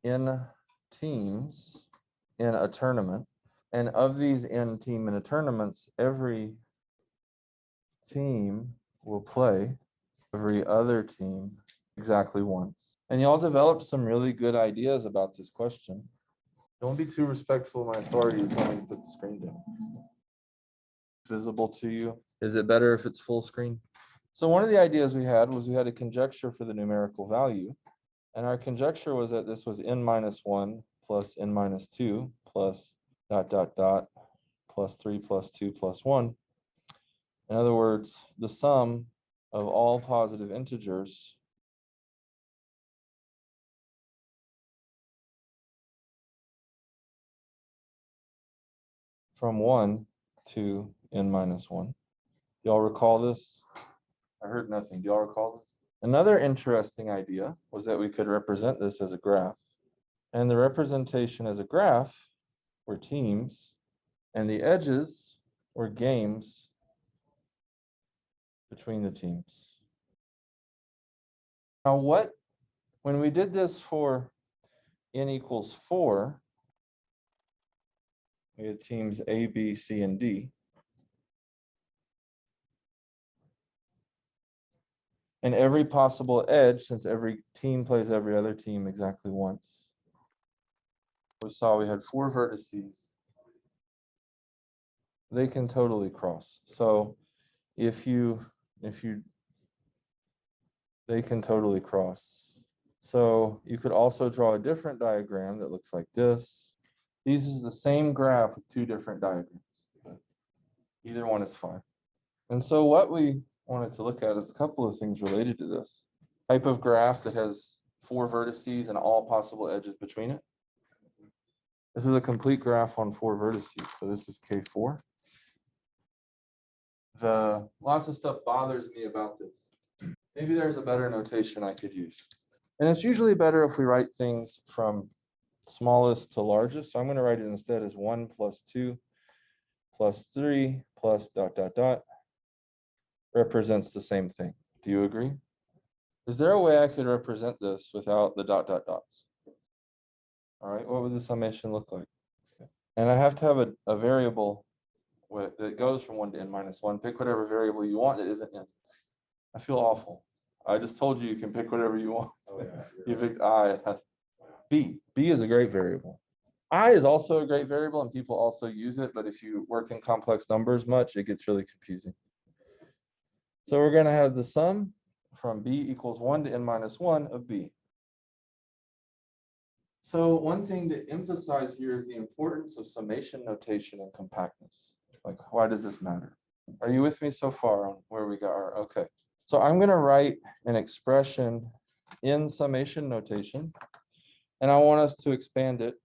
n teams in a tournament. And of these n team in a tournaments, every team will play every other team exactly once. And y'all developed some really good ideas about this question. Don't be too respectful of my authority to tell me to put the screen down. Visible to you? Is it better if it's full screen? So one of the ideas we had was we had a conjecture for the numerical value. And our conjecture was that this was n minus 1 plus n minus 2 plus ... plus 3 plus 2 plus 1. In other words, the sum of all positive integers from 1 to n minus 1. Y'all recall this? I heard nothing. Do y'all recall this? Another interesting idea was that we could represent this as a graph. And the representation as a graph were teams, and the edges were games between the teams. Now when we did this for n equals 4, we had teams A, B, C, and D. And every possible edge, since every team plays every other team exactly once. We saw we had 4 vertices. They can totally cross. So they can totally cross. So you could also draw a different diagram that looks like this. These is the same graph with 2 different diagrams. Either one is fine. And so what we wanted to look at is a couple of things related to this. Type of graph that has 4 vertices and all possible edges between it. This is a complete graph on 4 vertices. So this is K4. Lots of stuff bothers me about this. Maybe there's a better notation I could use. And it's usually better if we write things from smallest to largest. So I'm going to write it instead as 1 plus 2 plus 3 plus ... represents the same thing. Do you agree? Is there a way I could represent this without the ... dots? All right, what would the summation look like? And I have to have a variable that goes from 1 to n minus 1. Pick whatever variable you want that isn't n. I feel awful. I just told you can pick whatever you want. Oh, yeah, you picked I. B. B is a great variable. I is also a great variable and people also use it, but if you work in complex numbers much, it gets really confusing. So we're going to have the sum from b equals 1 to n minus 1 of b. So one thing to emphasize here is the importance of summation notation and compactness. Like, why does this matter? Are you with me so far on where we are? Okay. So I'm going to write an expression in summation notation, and I want us to expand it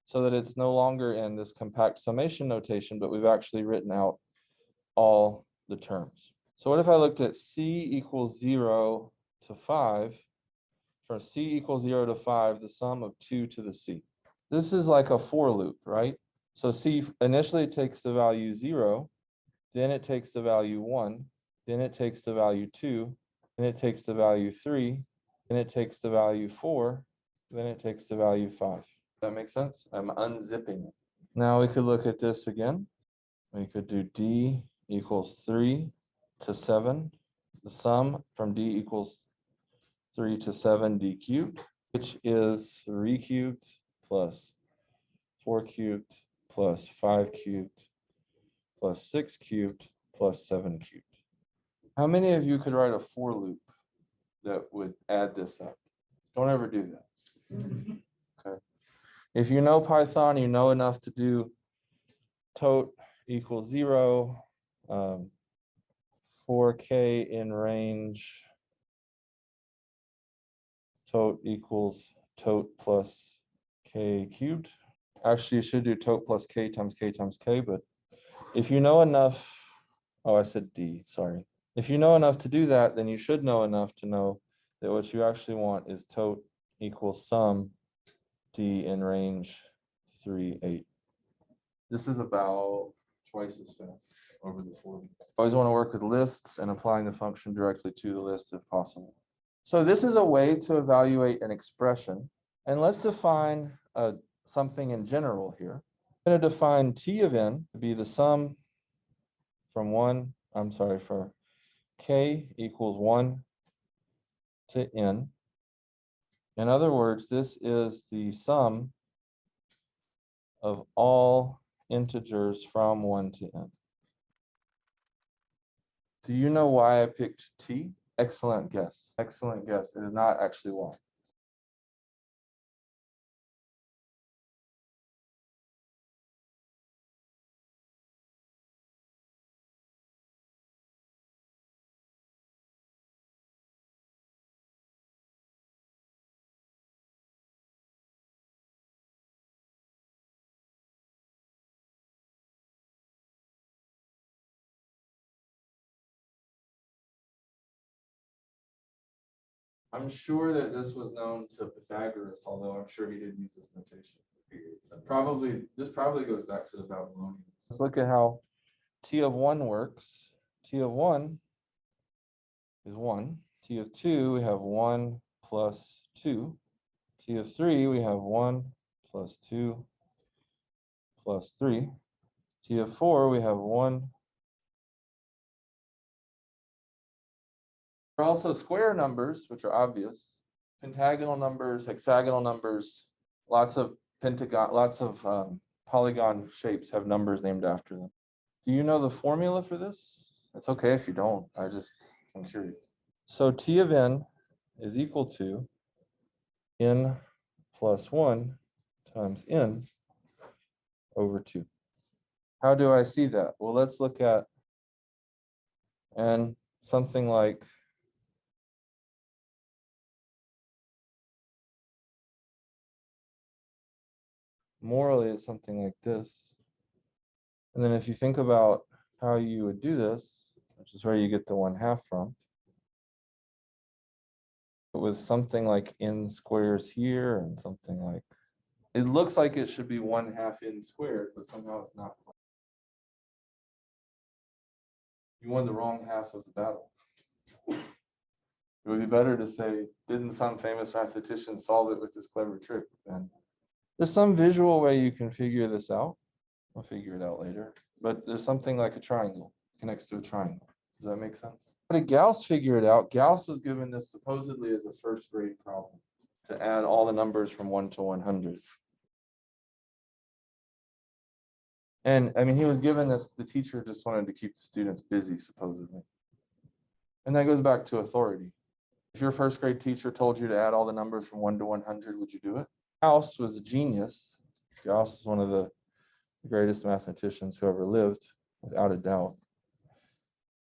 so that it's no longer in this compact summation notation, but we've actually written out all the terms. So what if I looked at c equals 0 to 5? From c equals 0 to 5, the sum of 2 to the c. This is like a for loop, right? So c initially takes the value 0, then it takes the value 1, then it takes the value 2, then it takes the value 3, then it takes the value 4, then it takes the value 5. Does that make sense? I'm unzipping it. Now we could look at this again. We could do d equals 3 to 7. The sum from d equals 3 to 7 d cubed, which is 3 cubed plus 4 cubed plus 5 cubed plus 6 cubed plus 7 cubed. How many of you could write a for loop that would add this up? Don't ever do that. Okay. If you know Python, you know enough to do tot equals 0, 4k in range, tot equals tot plus k cubed. Actually, you should do tot plus k times k times k, but if you know enough, oh, I said d, sorry. If you know enough to do that, then you should know enough to know that what you actually want is tot equals sum d in range 3, 8. This is about twice as fast over the for loop. Always want to work with lists and applying the function directly to the list if possible. So this is a way to evaluate an expression And let's define something in general here. I'm going to define T of n to be the sum from for k equals 1 to n. In other words, this is the sum of all integers from 1 to n. Do you know why I picked t? Excellent guess. Excellent guess. It is not actually why. I'm sure that this was known to Pythagoras, although I'm sure he didn't use this notation. This probably goes back to the Babylonians. Let's look at how T of 1 works. T of 1 is 1. T of 2, we have 1 plus 2. T of 3, we have 1 plus 2 plus 3. T of 4, we have 1. There are also square numbers, which are obvious. Pentagonal numbers, hexagonal numbers, lots of polygon shapes have numbers named after them. Do you know the formula for this? It's okay if you don't. I'm curious. So T of n is equal to n plus 1 times n over 2. How do I see that? Well, let's look at n something like morally it's something like this. And then if you think about how you would do this, which is where you get the 1/2 from, with something like n squares here and something like, it looks like it should be 1/2 n squared, but somehow it's not. You won the wrong half of the battle. It would be better to say, didn't some famous mathematician solve it with this clever trick? And there's some visual way you can figure this out. I'll figure it out later. But there's something like a triangle connects to a triangle. Does that make sense? How did Gauss figure it out? Gauss was given this supposedly as a first grade problem to add all the numbers from 1 to 100. And I mean, he was given this, the teacher just wanted to keep the students busy, supposedly. And that goes back to authority. If your first grade teacher told you to add all the numbers from 1 to 100, would you do it? Gauss was a genius. Gauss is one of the greatest mathematicians who ever lived, without a doubt.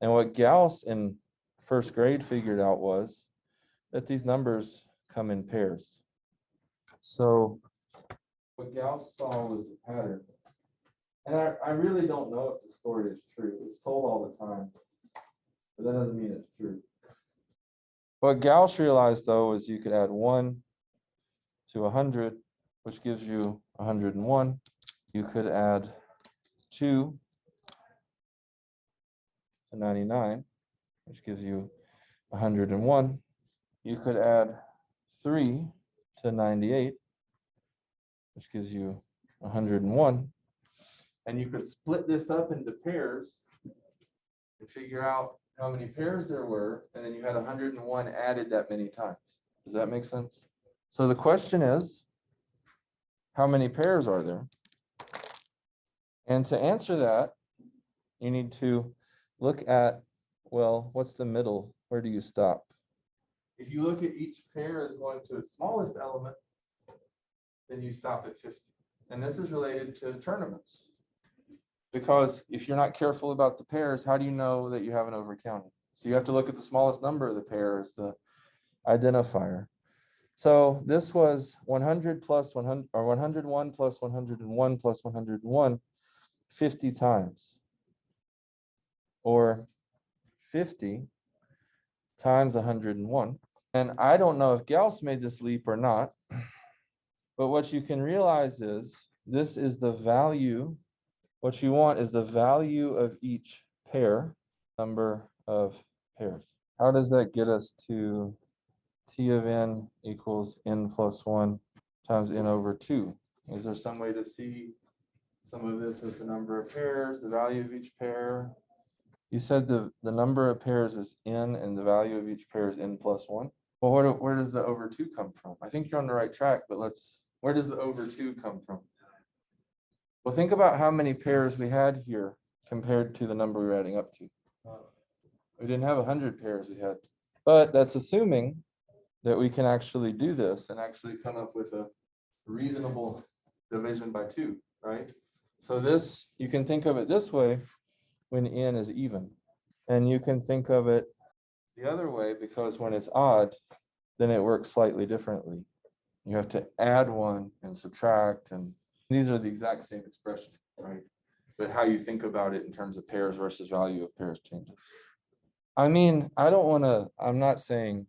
And what Gauss in first grade figured out was that these numbers come in pairs. So what Gauss saw was a pattern. And I really don't know if the story is true. It's told all the time, but that doesn't mean it's true. What Gauss realized, though, is you could add 1 to 100, which gives you 101. You could add 2 to 99, which gives you 101. You could add 3 to 98, which gives you 101. And you could split this up into pairs and figure out how many pairs there were, and then you had 101 added that many times. Does that make sense? So the question is, how many pairs are there? And to answer that, you need to look at, well, what's the middle? Where do you stop? If you look at each pair as going to its smallest element, then you stop at 50. And this is related to tournaments. Because if you're not careful about the pairs, how do you know that you haven't overcounted? So you have to look at the smallest number of the pair as the identifier. So this was 100 plus 100, or 101 plus 101 plus 101, 50 times. Or 50 times 101. And I don't know if Gauss made this leap or not, but what you can realize is this is the value. What you want is the value of each pair, number of pairs. How does that get us to T of n equals n plus 1 times n over 2. Is there some way to see some of this as the number of pairs, the value of each pair? You said the number of pairs is n and the value of each pair is n plus 1. Well, where does the over 2 come from? I think you're on the right track, but where does the over 2 come from? Well, think about how many pairs we had here compared to the number we were adding up to. We didn't have 100 pairs we had, but that's assuming that we can actually do this and actually come up with a reasonable division by 2, right? So this, you can think of it this way when n is even. And you can think of it the other way because when it's odd, then it works slightly differently. You have to add 1 and subtract, and these are the exact same expression, right? But how you think about it in terms of pairs versus value of pairs changes. I mean, I'm not saying